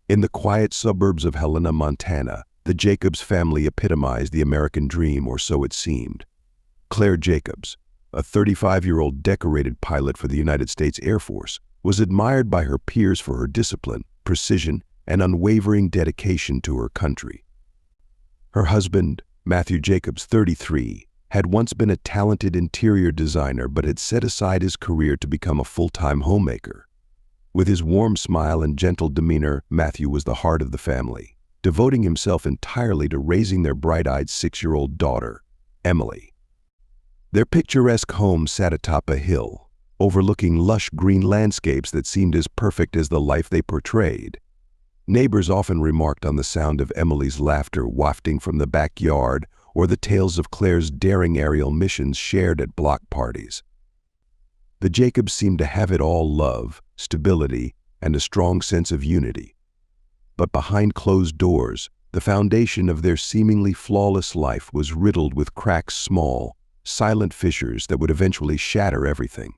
In the quiet suburbs of Helena, Montana, the Jacobs family epitomized the American dream, or so it seemed. Claire Jacobs, a 35-year-old decorated pilot for the United States Air Force, was admired by her peers for her discipline, precision, and unwavering dedication to her country. Her husband, Matthew Jacobs, 33, had once been a talented interior designer but had set aside his career to become a full-time homemaker. With his warm smile and gentle demeanor, Matthew was the heart of the family, devoting himself entirely to raising their bright-eyed 6-year-old daughter, Emily. Their picturesque home sat atop a hill, overlooking lush green landscapes that seemed as perfect as the life they portrayed. Neighbors often remarked on the sound of Emily's laughter wafting from the backyard, or the tales of Claire's daring aerial missions shared at block parties. The Jacobs seemed to have it all: love, stability, and a strong sense of unity. But behind closed doors, the foundation of their seemingly flawless life was riddled with cracks, small, silent fissures that would eventually shatter everything.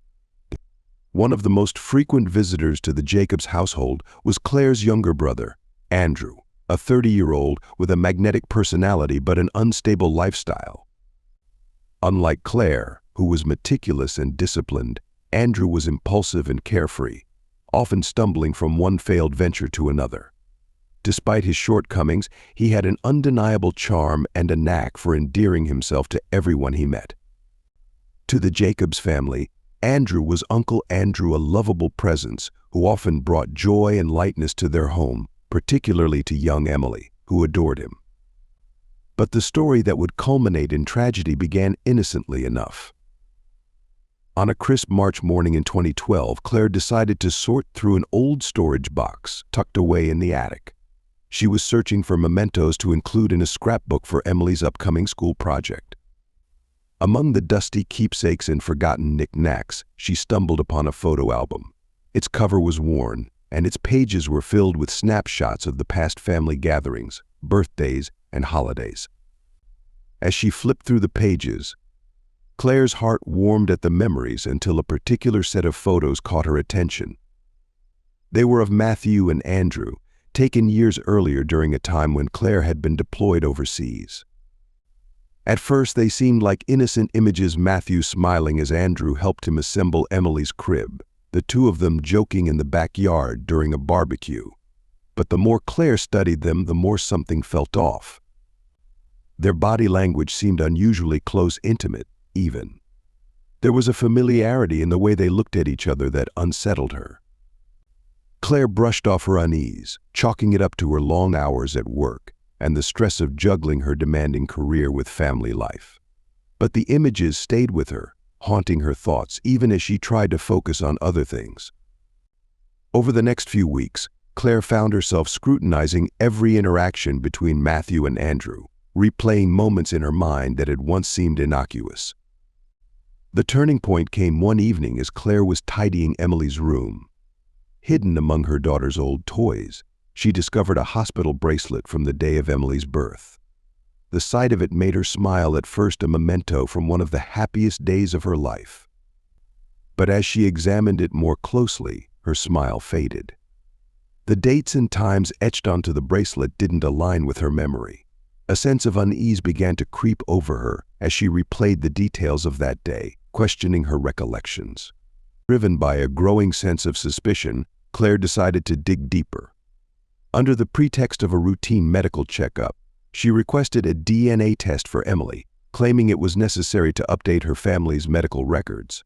One of the most frequent visitors to the Jacobs household was Claire's younger brother, Andrew, a 30-year-old with a magnetic personality but an unstable lifestyle. Unlike Claire, who was meticulous and disciplined, Andrew was impulsive and carefree, often stumbling from one failed venture to another. Despite his shortcomings, he had an undeniable charm and a knack for endearing himself to everyone he met. To the Jacobs family, Andrew was Uncle Andrew, a lovable presence who often brought joy and lightness to their home, particularly to young Emily, who adored him. But the story that would culminate in tragedy began innocently enough. On a crisp March morning in 2012, Claire decided to sort through an old storage box tucked away in the attic. She was searching for mementos to include in a scrapbook for Emily's upcoming school project. Among the dusty keepsakes and forgotten knickknacks, she stumbled upon a photo album. Its cover was worn, and its pages were filled with snapshots of the past family gatherings, birthdays, and holidays. As she flipped through the pages, Claire's heart warmed at the memories until a particular set of photos caught her attention. They were of Matthew and Andrew, taken years earlier during a time when Claire had been deployed overseas. At first, they seemed like innocent images, Matthew smiling as Andrew helped him assemble Emily's crib, the two of them joking in the backyard during a barbecue. But the more Claire studied them, the more something felt off. Their body language seemed unusually close, intimate, even. There was a familiarity in the way they looked at each other that unsettled her. Claire brushed off her unease, chalking it up to her long hours at work and the stress of juggling her demanding career with family life. But the images stayed with her, haunting her thoughts even as she tried to focus on other things. Over the next few weeks, Claire found herself scrutinizing every interaction between Matthew and Andrew, replaying moments in her mind that had once seemed innocuous. The turning point came one evening as Claire was tidying Emily's room. Hidden among her daughter's old toys, she discovered a hospital bracelet from the day of Emily's birth. The sight of it made her smile, at first a memento from one of the happiest days of her life. But as she examined it more closely, her smile faded. The dates and times etched onto the bracelet didn't align with her memory. A sense of unease began to creep over her as she replayed the details of that day, questioning her recollections. Driven by a growing sense of suspicion, Claire decided to dig deeper. Under the pretext of a routine medical checkup, she requested a DNA test for Emily, claiming it was necessary to update her family's medical records.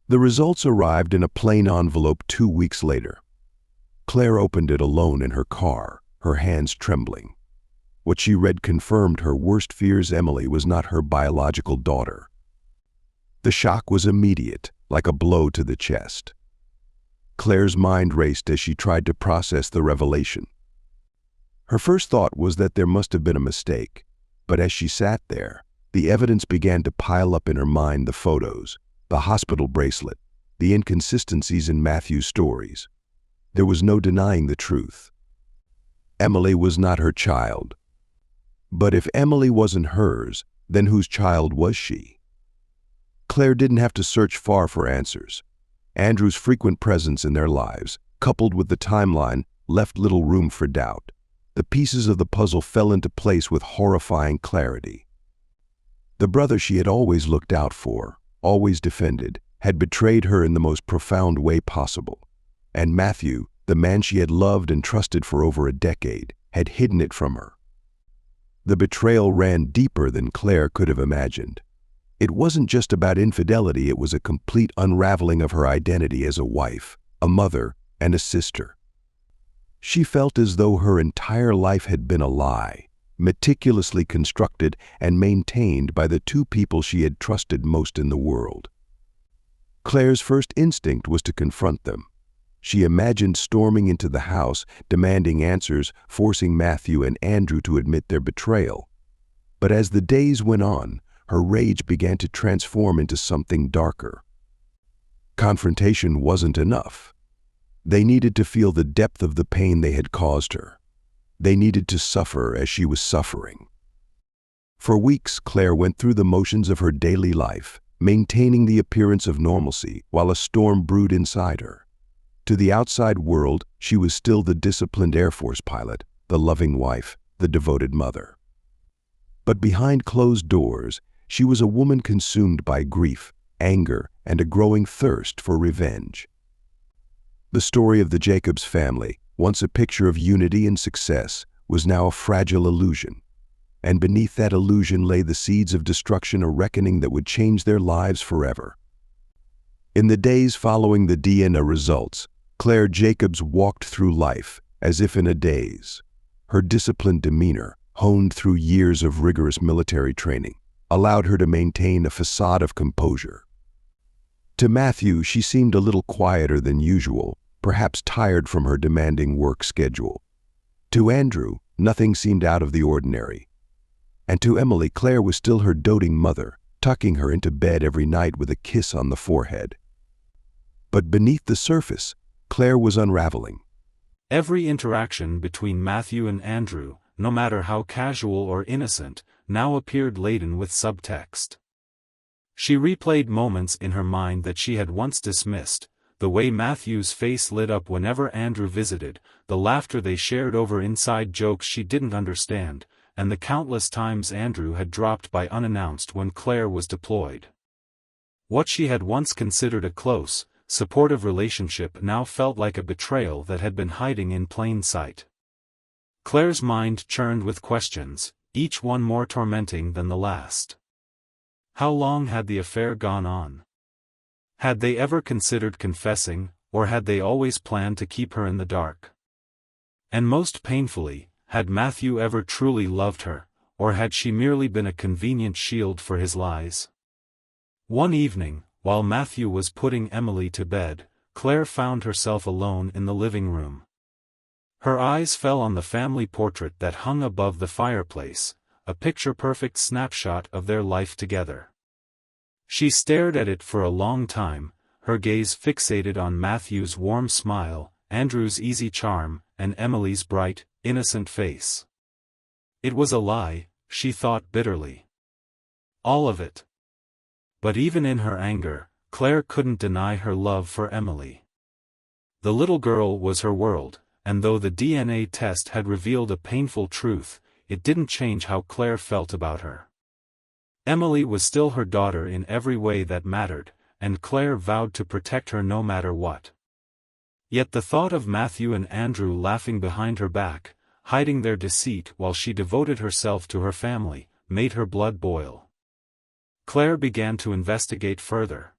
The results arrived in a plain envelope 2 weeks later. Claire opened it alone in her car, her hands trembling. What she read confirmed her worst fears: Emily was not her biological daughter. The shock was immediate, like a blow to the chest. Claire's mind raced as she tried to process the revelation. Her first thought was that there must have been a mistake, but as she sat there, the evidence began to pile up in her mind: the photos, the hospital bracelet, the inconsistencies in Matthew's stories. There was no denying the truth. Emily was not her child. But if Emily wasn't hers, then whose child was she? Claire didn't have to search far for answers. Andrew's frequent presence in their lives, coupled with the timeline, left little room for doubt. The pieces of the puzzle fell into place with horrifying clarity. The brother she had always looked out for, always defended, had betrayed her in the most profound way possible. And Matthew, the man she had loved and trusted for over a decade, had hidden it from her. The betrayal ran deeper than Claire could have imagined. It wasn't just about infidelity, it was a complete unraveling of her identity as a wife, a mother, and a sister. She felt as though her entire life had been a lie, meticulously constructed and maintained by the two people she had trusted most in the world. Claire's first instinct was to confront them. She imagined storming into the house, demanding answers, forcing Matthew and Andrew to admit their betrayal. But as the days went on, her rage began to transform into something darker. Confrontation wasn't enough. They needed to feel the depth of the pain they had caused her. They needed to suffer as she was suffering. For weeks, Claire went through the motions of her daily life, maintaining the appearance of normalcy while a storm brewed inside her. To the outside world, she was still the disciplined Air Force pilot, the loving wife, the devoted mother. But behind closed doors, she was a woman consumed by grief, anger, and a growing thirst for revenge. The story of the Jacobs family, once a picture of unity and success, was now a fragile illusion. And beneath that illusion lay the seeds of destruction, a reckoning that would change their lives forever. In the days following the DNA results, Claire Jacobs walked through life as if in a daze. Her disciplined demeanor, honed through years of rigorous military training, allowed her to maintain a facade of composure. To Matthew, she seemed a little quieter than usual, perhaps tired from her demanding work schedule. To Andrew, nothing seemed out of the ordinary. And to Emily, Claire was still her doting mother, tucking her into bed every night with a kiss on the forehead. But beneath the surface, Claire was unraveling. Every interaction between Matthew and Andrew, no matter how casual or innocent, now appeared laden with subtext. She replayed moments in her mind that she had once dismissed, the way Matthew's face lit up whenever Andrew visited, the laughter they shared over inside jokes she didn't understand, and the countless times Andrew had dropped by unannounced when Claire was deployed. What she had once considered a close, supportive relationship now felt like a betrayal that had been hiding in plain sight. Claire's mind churned with questions, each one more tormenting than the last. How long had the affair gone on? Had they ever considered confessing, or had they always planned to keep her in the dark? And most painfully, had Matthew ever truly loved her, or had she merely been a convenient shield for his lies? One evening, while Matthew was putting Emily to bed, Claire found herself alone in the living room. Her eyes fell on the family portrait that hung above the fireplace, a picture-perfect snapshot of their life together. She stared at it for a long time, her gaze fixated on Matthew's warm smile, Andrew's easy charm, and Emily's bright, innocent face. It was a lie, she thought bitterly. All of it. But even in her anger, Claire couldn't deny her love for Emily. The little girl was her world, and though the DNA test had revealed a painful truth, it didn't change how Claire felt about her. Emily was still her daughter in every way that mattered, and Claire vowed to protect her no matter what. Yet the thought of Matthew and Andrew laughing behind her back, hiding their deceit while she devoted herself to her family, made her blood boil. Claire began to investigate further.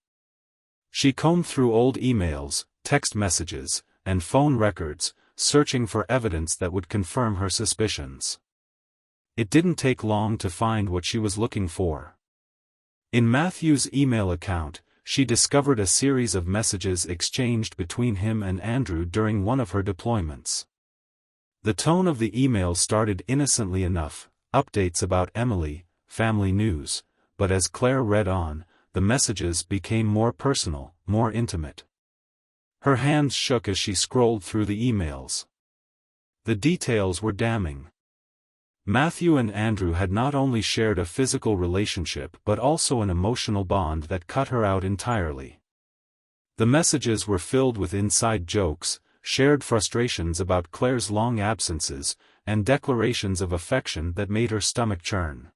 She combed through old emails, text messages, and phone records, searching for evidence that would confirm her suspicions. It didn't take long to find what she was looking for. In Matthew's email account, she discovered a series of messages exchanged between him and Andrew during one of her deployments. The tone of the email started innocently enough, updates about Emily, family news, but as Claire read on, the messages became more personal, more intimate. Her hands shook as she scrolled through the emails. The details were damning. Matthew and Andrew had not only shared a physical relationship but also an emotional bond that cut her out entirely. The messages were filled with inside jokes, shared frustrations about Claire's long absences, and declarations of affection that made her stomach churn.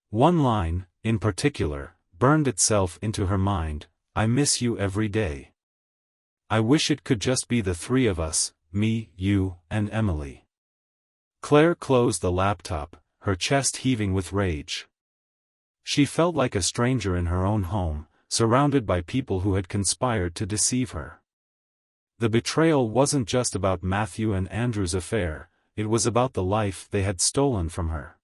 One line, in particular, burned itself into her mind: "I miss you every day. I wish it could just be the three of us, me, you, and Emily." Claire closed the laptop, her chest heaving with rage. She felt like a stranger in her own home, surrounded by people who had conspired to deceive her. The betrayal wasn't just about Matthew and Andrew's affair, it was about the life they had stolen from her.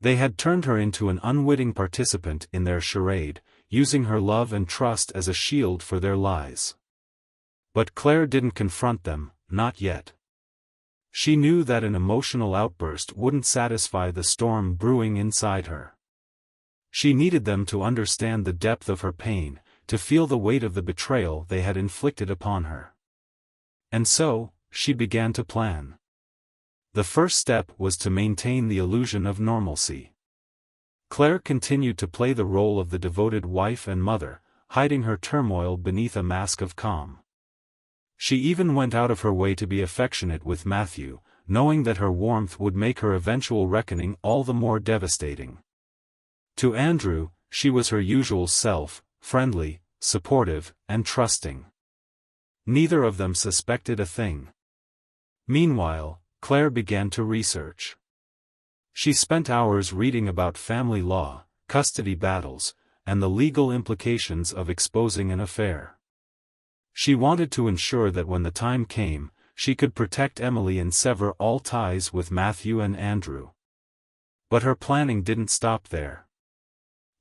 They had turned her into an unwitting participant in their charade, using her love and trust as a shield for their lies. But Claire didn't confront them, not yet. She knew that an emotional outburst wouldn't satisfy the storm brewing inside her. She needed them to understand the depth of her pain, to feel the weight of the betrayal they had inflicted upon her. And so, she began to plan. The first step was to maintain the illusion of normalcy. Claire continued to play the role of the devoted wife and mother, hiding her turmoil beneath a mask of calm. She even went out of her way to be affectionate with Matthew, knowing that her warmth would make her eventual reckoning all the more devastating. To Andrew, she was her usual self, friendly, supportive, and trusting. Neither of them suspected a thing. Meanwhile, Claire began to research. She spent hours reading about family law, custody battles, and the legal implications of exposing an affair. She wanted to ensure that when the time came, she could protect Emily and sever all ties with Matthew and Andrew. But her planning didn't stop there.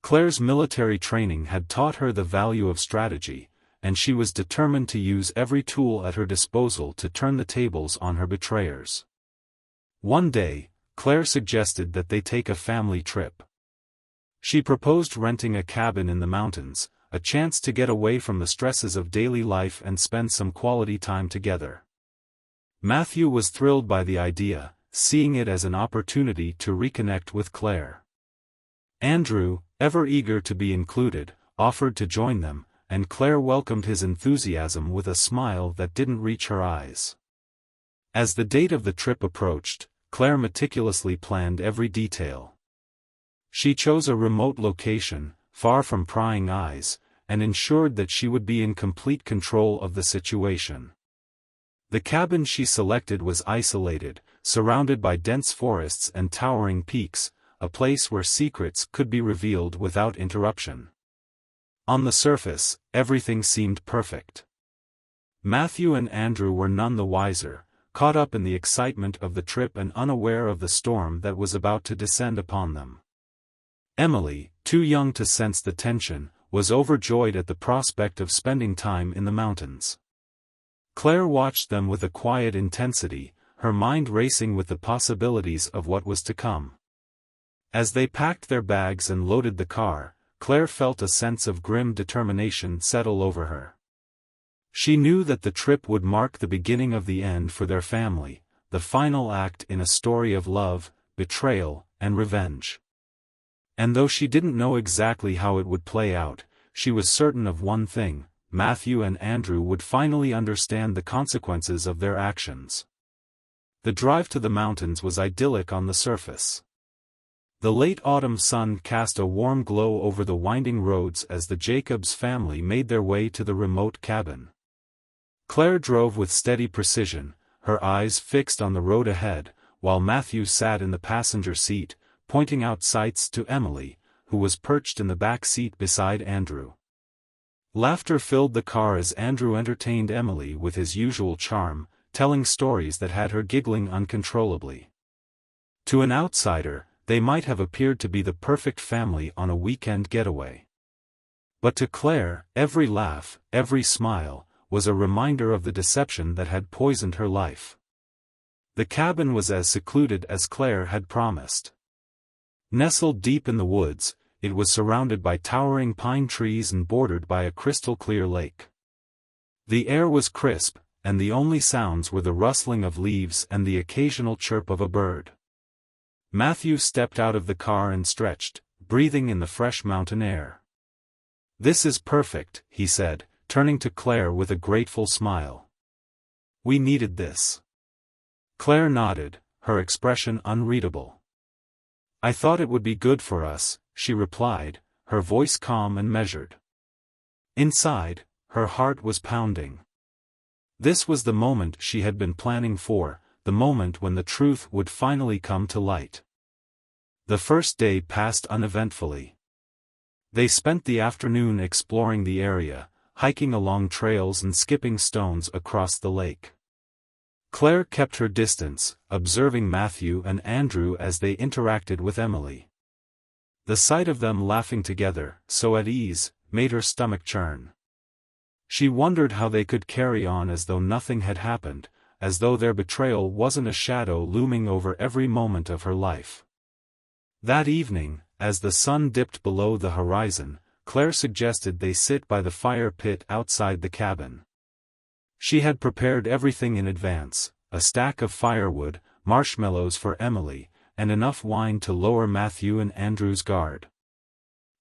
Claire's military training had taught her the value of strategy, and she was determined to use every tool at her disposal to turn the tables on her betrayers. One day, Claire suggested that they take a family trip. She proposed renting a cabin in the mountains, a chance to get away from the stresses of daily life and spend some quality time together. Matthew was thrilled by the idea, seeing it as an opportunity to reconnect with Claire. Andrew, ever eager to be included, offered to join them, and Claire welcomed his enthusiasm with a smile that didn't reach her eyes. As the date of the trip approached, Claire meticulously planned every detail. She chose a remote location, far from prying eyes, and ensured that she would be in complete control of the situation. The cabin she selected was isolated, surrounded by dense forests and towering peaks, a place where secrets could be revealed without interruption. On the surface, everything seemed perfect. Matthew and Andrew were none the wiser, caught up in the excitement of the trip and unaware of the storm that was about to descend upon them. Emily, too young to sense the tension, was overjoyed at the prospect of spending time in the mountains. Claire watched them with a quiet intensity, her mind racing with the possibilities of what was to come. As they packed their bags and loaded the car, Claire felt a sense of grim determination settle over her. She knew that the trip would mark the beginning of the end for their family, the final act in a story of love, betrayal, and revenge. And though she didn't know exactly how it would play out, she was certain of one thing: Matthew and Andrew would finally understand the consequences of their actions. The drive to the mountains was idyllic on the surface. The late autumn sun cast a warm glow over the winding roads as the Jacobs family made their way to the remote cabin. Claire drove with steady precision, her eyes fixed on the road ahead, while Matthew sat in the passenger seat, pointing out sights to Emily, who was perched in the back seat beside Andrew. Laughter filled the car as Andrew entertained Emily with his usual charm, telling stories that had her giggling uncontrollably. To an outsider, they might have appeared to be the perfect family on a weekend getaway. But to Claire, every laugh, every smile, was a reminder of the deception that had poisoned her life. The cabin was as secluded as Claire had promised. Nestled deep in the woods, it was surrounded by towering pine trees and bordered by a crystal-clear lake. The air was crisp, and the only sounds were the rustling of leaves and the occasional chirp of a bird. Matthew stepped out of the car and stretched, breathing in the fresh mountain air. "This is perfect," he said, turning to Claire with a grateful smile. We needed this. Claire nodded, her expression unreadable. I thought it would be good for us, she replied, her voice calm and measured. Inside, her heart was pounding. This was the moment she had been planning for, the moment when the truth would finally come to light. The first day passed uneventfully. They spent the afternoon exploring the area, hiking along trails and skipping stones across the lake. Claire kept her distance, observing Matthew and Andrew as they interacted with Emily. The sight of them laughing together, so at ease, made her stomach churn. She wondered how they could carry on as though nothing had happened, as though their betrayal wasn't a shadow looming over every moment of her life. That evening, as the sun dipped below the horizon, Claire suggested they sit by the fire pit outside the cabin. She had prepared everything in advance, a stack of firewood, marshmallows for Emily, and enough wine to lower Matthew and Andrew's guard.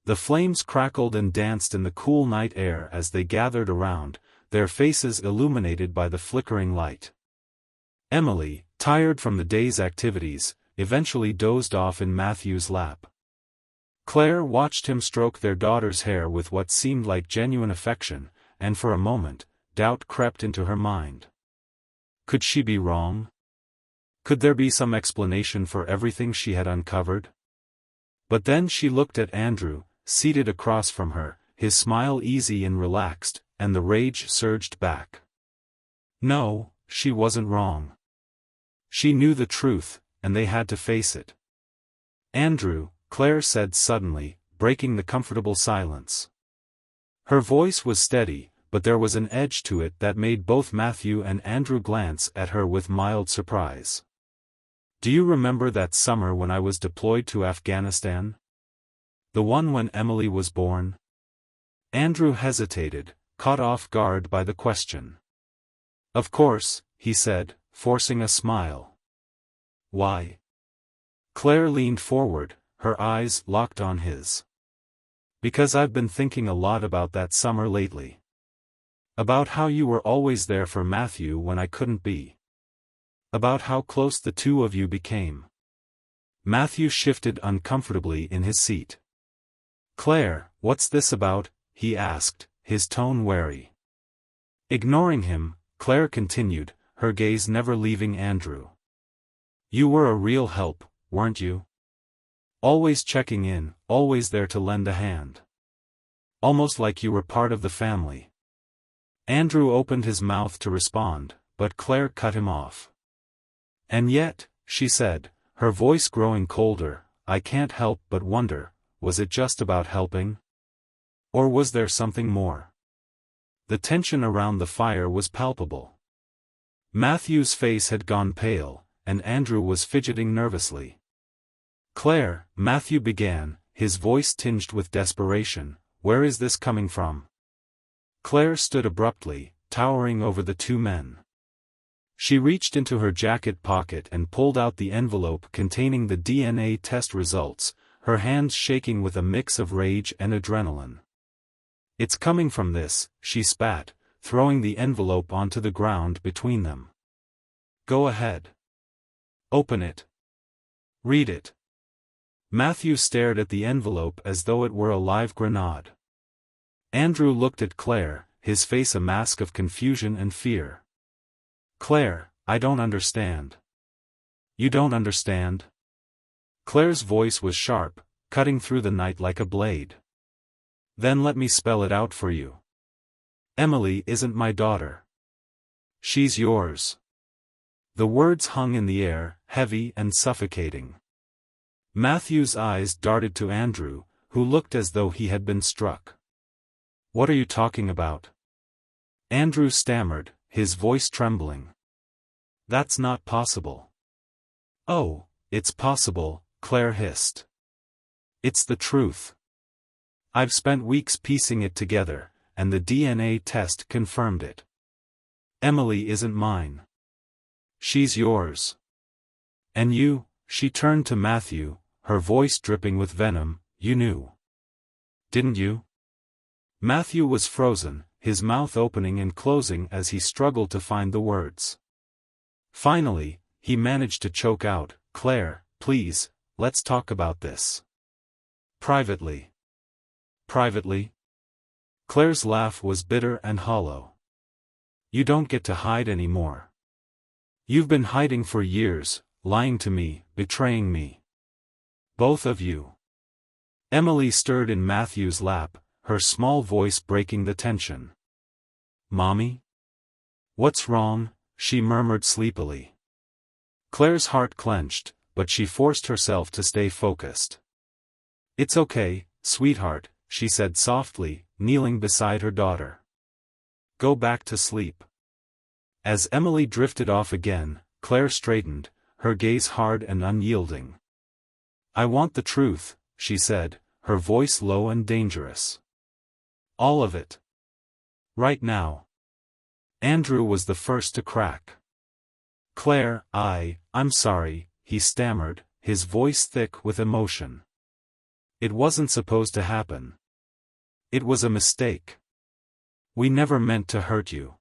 The flames crackled and danced in the cool night air as they gathered around, their faces illuminated by the flickering light. Emily, tired from the day's activities, eventually dozed off in Matthew's lap. Claire watched him stroke their daughter's hair with what seemed like genuine affection, and for a moment, doubt crept into her mind. Could she be wrong? Could there be some explanation for everything she had uncovered? But then she looked at Andrew, seated across from her, his smile easy and relaxed, and the rage surged back. No, she wasn't wrong. She knew the truth, and they had to face it. Andrew, Claire said suddenly, breaking the comfortable silence. Her voice was steady, but there was an edge to it that made both Matthew and Andrew glance at her with mild surprise. Do you remember that summer when I was deployed to Afghanistan? The one when Emily was born? Andrew hesitated, caught off guard by the question. Of course, he said, forcing a smile. Why? Claire leaned forward, her eyes locked on his. Because I've been thinking a lot about that summer lately. About how you were always there for Matthew when I couldn't be. About how close the two of you became. Matthew shifted uncomfortably in his seat. Claire, what's this about? He asked, his tone wary. Ignoring him, Claire continued, her gaze never leaving Andrew. You were a real help, weren't you? Always checking in, always there to lend a hand. Almost like you were part of the family. Andrew opened his mouth to respond, but Claire cut him off. And yet, she said, her voice growing colder, I can't help but wonder, was it just about helping? Or was there something more? The tension around the fire was palpable. Matthew's face had gone pale, and Andrew was fidgeting nervously. Claire, Matthew began, his voice tinged with desperation, where is this coming from? Claire stood abruptly, towering over the two men. She reached into her jacket pocket and pulled out the envelope containing the DNA test results, her hands shaking with a mix of rage and adrenaline. It's coming from this, she spat, throwing the envelope onto the ground between them. Go ahead. Open it. Read it. Matthew stared at the envelope as though it were a live grenade. Andrew looked at Claire, his face a mask of confusion and fear. Claire, I don't understand. You don't understand? Claire's voice was sharp, cutting through the night like a blade. Then let me spell it out for you. Emily isn't my daughter. She's yours. The words hung in the air, heavy and suffocating. Matthew's eyes darted to Andrew, who looked as though he had been struck. What are you talking about? Andrew stammered, his voice trembling. That's not possible. Oh, it's possible, Claire hissed. It's the truth. I've spent weeks piecing it together, and the DNA test confirmed it. Emily isn't mine. She's yours. And you, she turned to Matthew, her voice dripping with venom, you knew. Didn't you? Matthew was frozen, his mouth opening and closing as he struggled to find the words. Finally, he managed to choke out, "Claire, please, let's talk about this. Privately." "Privately?" Claire's laugh was bitter and hollow. "You don't get to hide anymore. You've been hiding for years, lying to me, betraying me. Both of you." Emily stirred in Matthew's lap, her small voice breaking the tension. "Mommy? What's wrong?" she murmured sleepily. Claire's heart clenched, but she forced herself to stay focused. "It's okay, sweetheart," she said softly, kneeling beside her daughter. "Go back to sleep." As Emily drifted off again, Claire straightened, her gaze hard and unyielding. "I want the truth," she said, her voice low and dangerous. "All of it. Right now." Andrew was the first to crack. "Claire, I'm sorry," he stammered, his voice thick with emotion. "It wasn't supposed to happen. It was a mistake. We never meant to hurt you."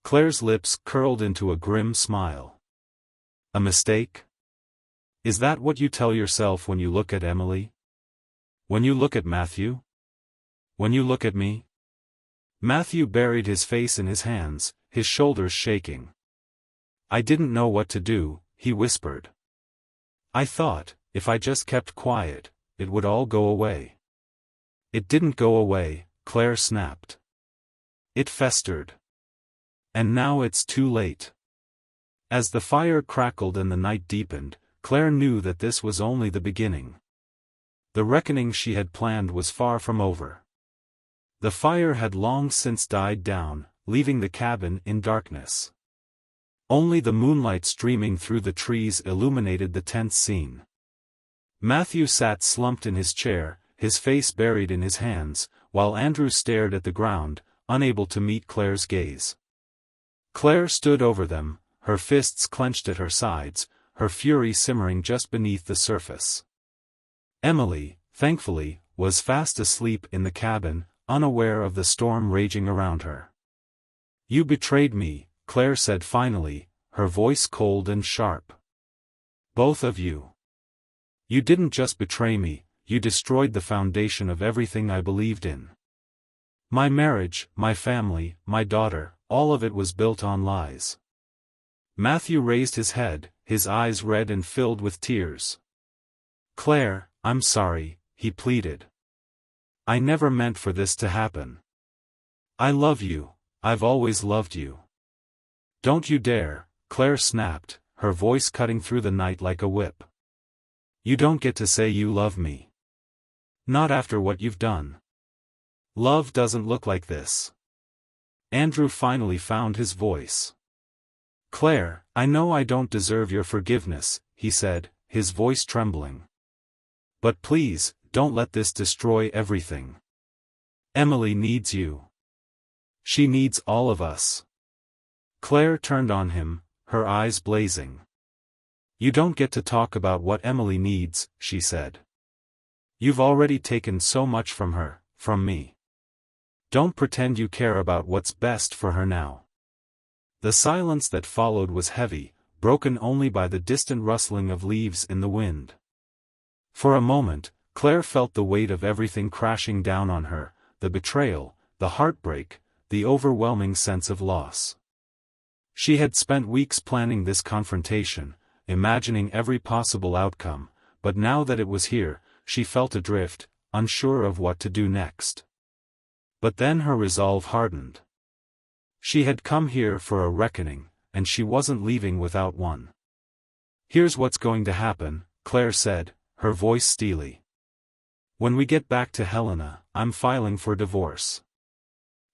Claire's lips curled into a grim smile. "A mistake? Is that what you tell yourself when you look at Emily? When you look at Matthew? When you look at me?" Matthew buried his face in his hands, his shoulders shaking. "I didn't know what to do," he whispered. "I thought, if I just kept quiet, it would all go away." "It didn't go away," Claire snapped. "It festered. And now it's too late." As the fire crackled and the night deepened, Claire knew that this was only the beginning. The reckoning she had planned was far from over. The fire had long since died down, leaving the cabin in darkness. Only the moonlight streaming through the trees illuminated the tense scene. Matthew sat slumped in his chair, his face buried in his hands, while Andrew stared at the ground, unable to meet Claire's gaze. Claire stood over them, her fists clenched at her sides, her fury simmering just beneath the surface. Emily, thankfully, was fast asleep in the cabin, unaware of the storm raging around her. "You betrayed me," Claire said finally, her voice cold and sharp. "Both of you. You didn't just betray me, you destroyed the foundation of everything I believed in. My marriage, my family, my daughter, all of it was built on lies." Matthew raised his head, his eyes red and filled with tears. "Claire, I'm sorry," he pleaded. "I never meant for this to happen. I love you, I've always loved you." "Don't you dare," Claire snapped, her voice cutting through the night like a whip. "You don't get to say you love me. Not after what you've done. Love doesn't look like this." Andrew finally found his voice. "Claire, I know I don't deserve your forgiveness," he said, his voice trembling. "But please, don't let this destroy everything. Emily needs you. She needs all of us." Claire turned on him, her eyes blazing. "You don't get to talk about what Emily needs," she said. "You've already taken so much from her, from me. Don't pretend you care about what's best for her now." The silence that followed was heavy, broken only by the distant rustling of leaves in the wind. For a moment, Claire felt the weight of everything crashing down on her, the betrayal, the heartbreak, the overwhelming sense of loss. She had spent weeks planning this confrontation, imagining every possible outcome, but now that it was here, she felt adrift, unsure of what to do next. But then her resolve hardened. She had come here for a reckoning, and she wasn't leaving without one. "Here's what's going to happen," Claire said, her voice steely. "When we get back to Helena, I'm filing for divorce.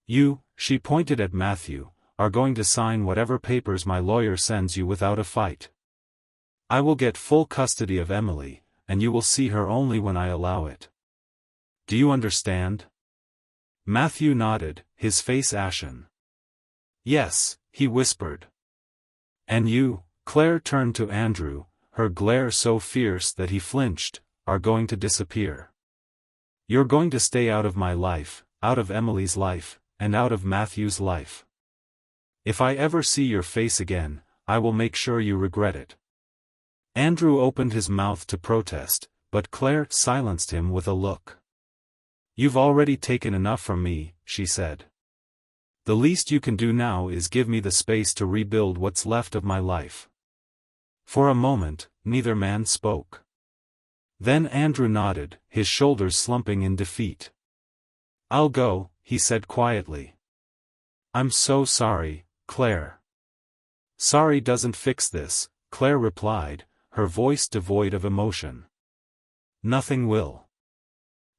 You," she pointed at Matthew, "are going to sign whatever papers my lawyer sends you without a fight. I will get full custody of Emily, and you will see her only when I allow it. Do you understand?" Matthew nodded, his face ashen. "Yes," he whispered. "And you," Claire turned to Andrew, her glare so fierce that he flinched, "are going to disappear. You're going to stay out of my life, out of Emily's life, and out of Matthew's life. If I ever see your face again, I will make sure you regret it. Andrew opened his mouth to protest, but Claire silenced him with a look. You've already taken enough from me, she said. The least you can do now is give me the space to rebuild what's left of my life. For a moment, neither man spoke. Then Andrew nodded, his shoulders slumping in defeat. I'll go, he said quietly. I'm so sorry, Claire. Sorry doesn't fix this, Claire replied, her voice devoid of emotion. Nothing will.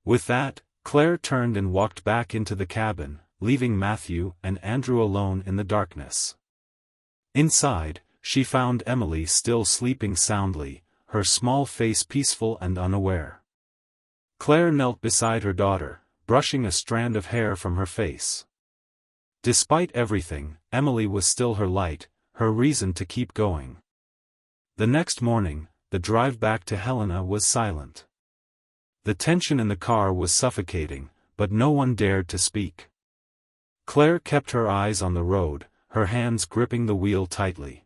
With that, Claire turned and walked back into the cabin, leaving Matthew and Andrew alone in the darkness. Inside, she found Emily still sleeping soundly, her small face peaceful and unaware. Claire knelt beside her daughter, brushing a strand of hair from her face. Despite everything, Emily was still her light, her reason to keep going. The next morning, the drive back to Helena was silent. The tension in the car was suffocating, but no one dared to speak. Claire kept her eyes on the road, her hands gripping the wheel tightly.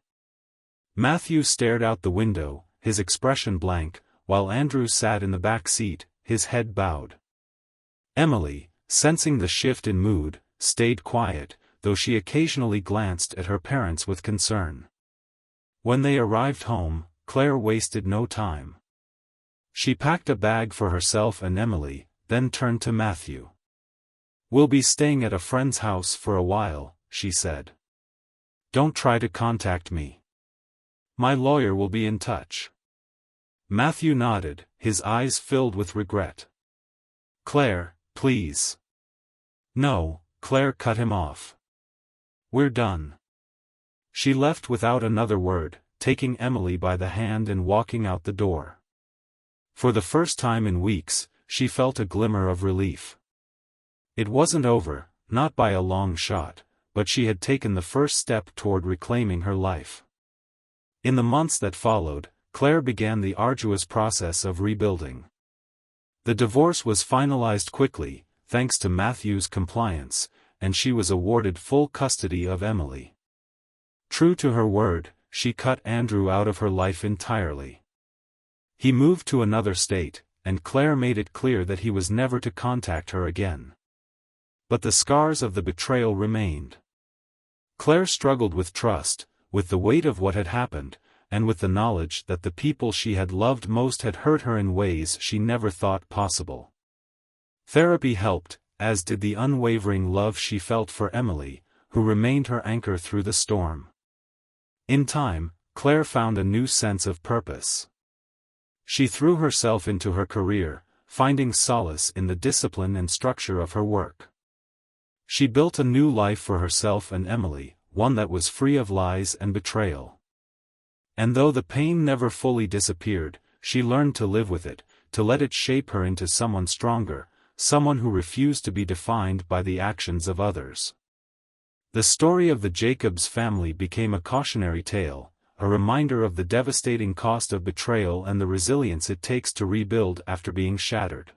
Matthew stared out the window, his expression blank, while Andrew sat in the back seat, his head bowed. Emily, sensing the shift in mood, stayed quiet, though she occasionally glanced at her parents with concern. When they arrived home, Claire wasted no time. She packed a bag for herself and Emily, then turned to Matthew. We'll be staying at a friend's house for a while, she said. Don't try to contact me. My lawyer will be in touch. Matthew nodded, his eyes filled with regret. Claire, please. No, Claire cut him off. We're done. She left without another word, taking Emily by the hand and walking out the door. For the first time in weeks, she felt a glimmer of relief. It wasn't over, not by a long shot, but she had taken the first step toward reclaiming her life. In the months that followed, Claire began the arduous process of rebuilding. The divorce was finalized quickly, thanks to Matthew's compliance, and she was awarded full custody of Emily. True to her word, she cut Andrew out of her life entirely. He moved to another state, and Claire made it clear that he was never to contact her again. But the scars of the betrayal remained. Claire struggled with trust, with the weight of what had happened, and with the knowledge that the people she had loved most had hurt her in ways she never thought possible. Therapy helped, as did the unwavering love she felt for Emily, who remained her anchor through the storm. In time, Claire found a new sense of purpose. She threw herself into her career, finding solace in the discipline and structure of her work. She built a new life for herself and Emily, one that was free of lies and betrayal. And though the pain never fully disappeared, she learned to live with it, to let it shape her into someone stronger, someone who refused to be defined by the actions of others. The story of the Jacobs family became a cautionary tale, a reminder of the devastating cost of betrayal and the resilience it takes to rebuild after being shattered.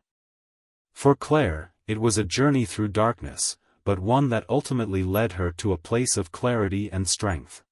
For Claire, it was a journey through darkness, but one that ultimately led her to a place of clarity and strength.